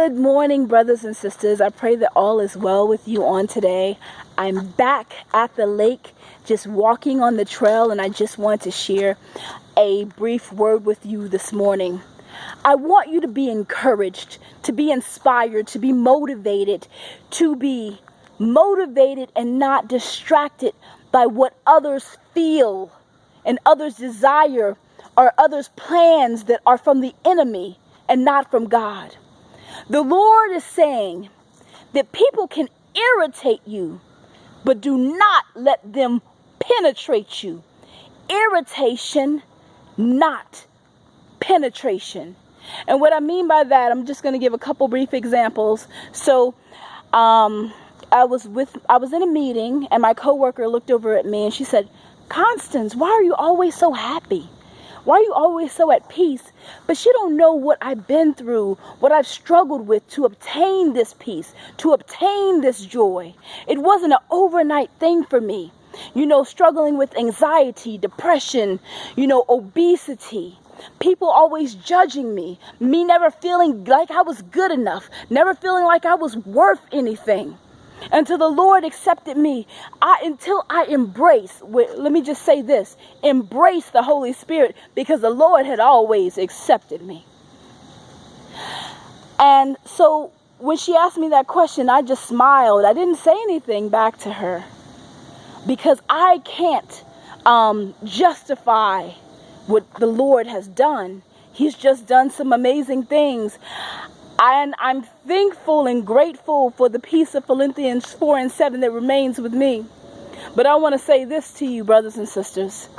Good morning, brothers and sisters. I pray that all is well with you on today. I'm back at the lake, just walking on the trail, and I just want to share a brief word with you this morning. I want you to be encouraged, to be inspired, to be motivated and not distracted by what others feel and others desire or others' plans that are from the enemy and not from God. The Lord is saying that people can irritate you, but do not let them penetrate you. Irritation, not penetration. And what I mean by that, I'm just going to give a couple brief examples. So, I was in a meeting, and my coworker looked over at me and she said, "Constance, why are you always so happy? Why are you always so at peace?" But she don't know what I've been through, what I've struggled with to obtain this peace, to obtain this joy. It wasn't an overnight thing for me. Struggling with anxiety, depression, obesity. People always judging me never feeling like I was good enough, never feeling like I was worth anything. Until the Lord accepted me, until I embrace the Holy Spirit, because the Lord had always accepted me. And so when she asked me that question, I just smiled. I didn't say anything back to her because I can't justify what the Lord has done. He's just done some amazing things. And I'm thankful and grateful for the peace of Philippians 4:7 that remains with me. But I want to say this to you, brothers and sisters.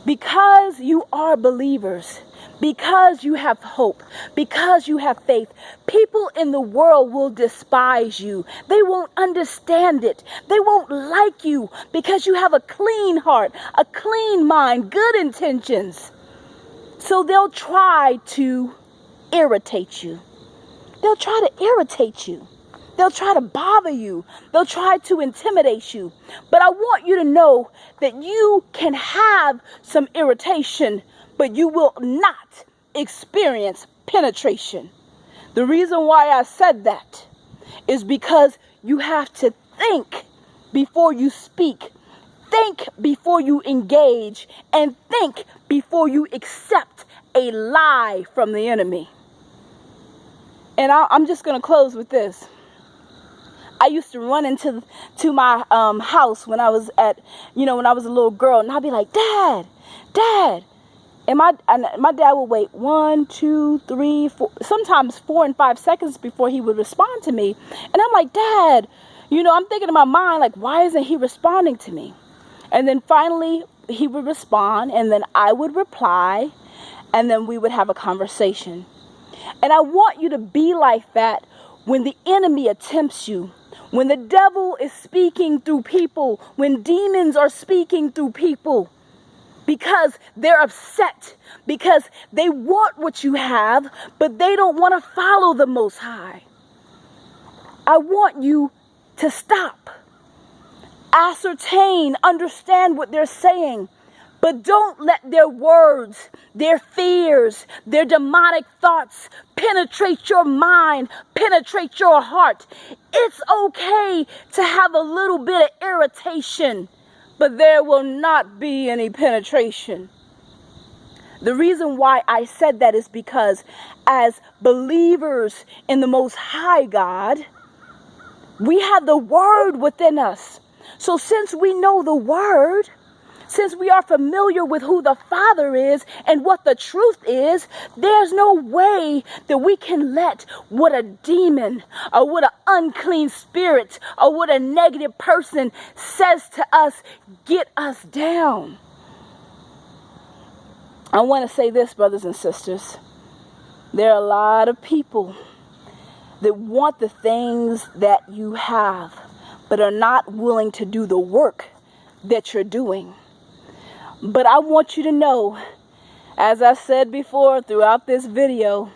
Because you are believers, because you have hope, because you have faith, people in the world will despise you. They won't understand it. They won't like you because you have a clean heart, a clean mind, good intentions. So they'll try to irritate you. They'll try to irritate you. They'll try to bother you. They'll try to intimidate you. But I want you to know that you can have some irritation, but you will not experience penetration. The reason why I said that is because you have to think before you speak. Think before you engage, and think before you accept a lie from the enemy. And I'm just going to close with this. I used to run into my house when I was when I was a little girl, and I'd be like, "Dad, Dad." And my dad would wait 1, 2, 3, 4, sometimes 4 and 5 seconds before he would respond to me. And I'm like, "Dad," I'm thinking in my mind, like, why isn't he responding to me? And then finally he would respond, and then I would reply, and then we would have a conversation. And I want you to be like that when the enemy attempts you, when the devil is speaking through people, when demons are speaking through people, because they're upset, because they want what you have, but they don't want to follow the Most High. I want you to stop, ascertain, understand what they're saying. But don't let their words, their fears, their demonic thoughts penetrate your mind, penetrate your heart. It's okay to have a little bit of irritation, but there will not be any penetration. The reason why I said that is because as believers in the Most High God, we have the Word within us. So since we know the Word, since we are familiar with who the Father is and what the truth is, there's no way that we can let what a demon or what an unclean spirit or what a negative person says to us get us down. I want to say this, brothers and sisters. There are a lot of people that want the things that you have, but are not willing to do the work that you're doing. But I want you to know, as I said before throughout this video,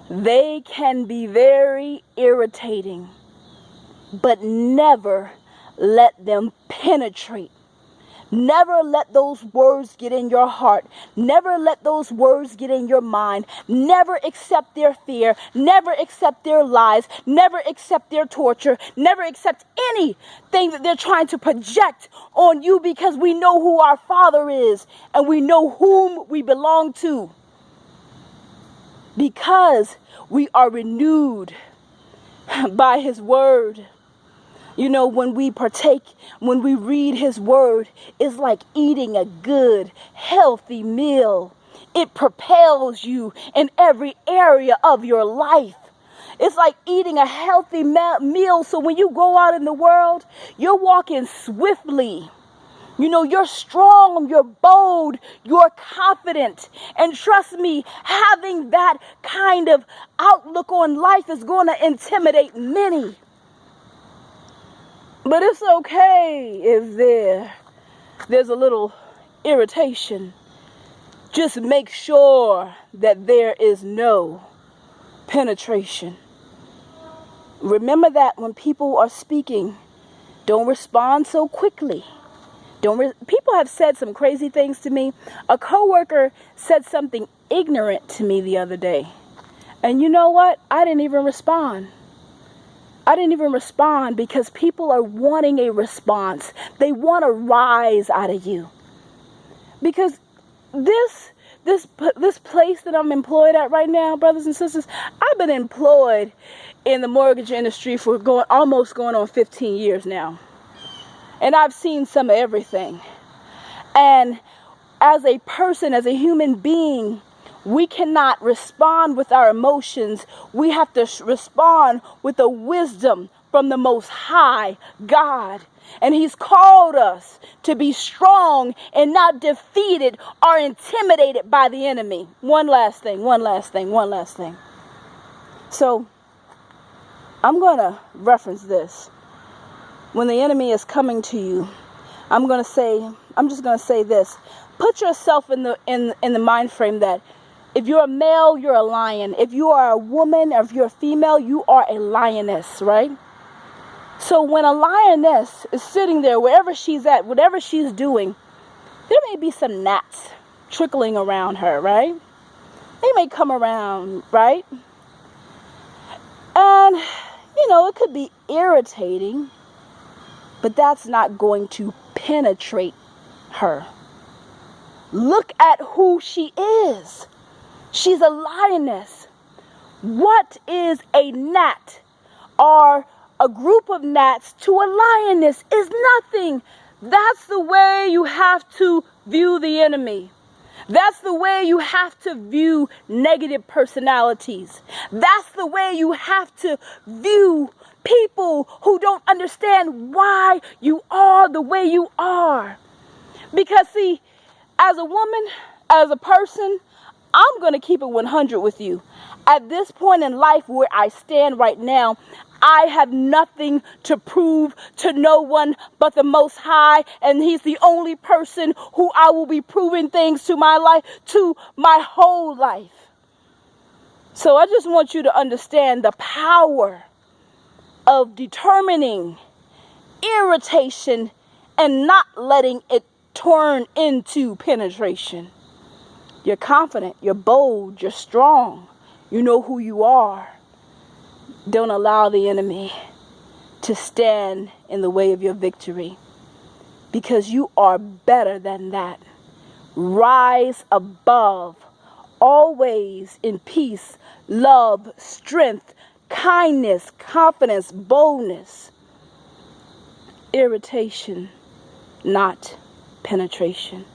they can be very irritating, but never let them penetrate. Never let those words get in your heart. Never let those words get in your mind. Never accept their fear. Never accept their lies. Never accept their torture. Never accept anything that they're trying to project on you, because we know who our Father is and we know whom we belong to. Because we are renewed by His word. You know, when we partake, when we read His word, it's like eating a good, healthy meal. It propels you in every area of your life. It's like eating a healthy meal. So when you go out in the world, you're walking swiftly. You know, you're strong, you're bold, you're confident. And trust me, having that kind of outlook on life is going to intimidate many. But it's okay if there's a little irritation. Just make sure that there is no penetration. Remember that when people are speaking, don't respond so quickly. People have said some crazy things to me. A coworker said something ignorant to me the other day. And you know what? I didn't even respond. Because people are wanting a response. They want a rise out of you. Because this place that I'm employed at right now, brothers and sisters, I've been employed in the mortgage industry for almost going on 15 years now. And I've seen some of everything. And as a person, as a human being, we cannot respond with our emotions. We have to respond with the wisdom from the Most High God. And He's called us to be strong and not defeated or intimidated by the enemy. One last thing. So I'm going to reference this. When the enemy is coming to you, I'm just going to say this. Put yourself in the mind frame that if you're a male, you're a lion. If you are a woman, or if you're a female, you are a lioness, right? So when a lioness is sitting there, wherever she's at, whatever she's doing, there may be some gnats trickling around her, right? They may come around, right? And, it could be irritating, but that's not going to penetrate her. Look at who she is. She's a lioness. What is a gnat or a group of gnats to a lioness? Is nothing. That's the way you have to view the enemy. That's the way you have to view negative personalities. That's the way you have to view people who don't understand why you are the way you are. Because see, as a woman, as a person, I'm going to keep it 100 with you. At this point in life where I stand right now, I have nothing to prove to no one but the Most High, and He's the only person who I will be proving things to my whole life. So I just want you to understand the power of determining irritation and not letting it turn into penetration. You're confident, you're bold, you're strong. You know who you are. Don't allow the enemy to stand in the way of your victory, because you are better than that. Rise above, always in peace, love, strength, kindness, confidence, boldness. Irritation, not penetration.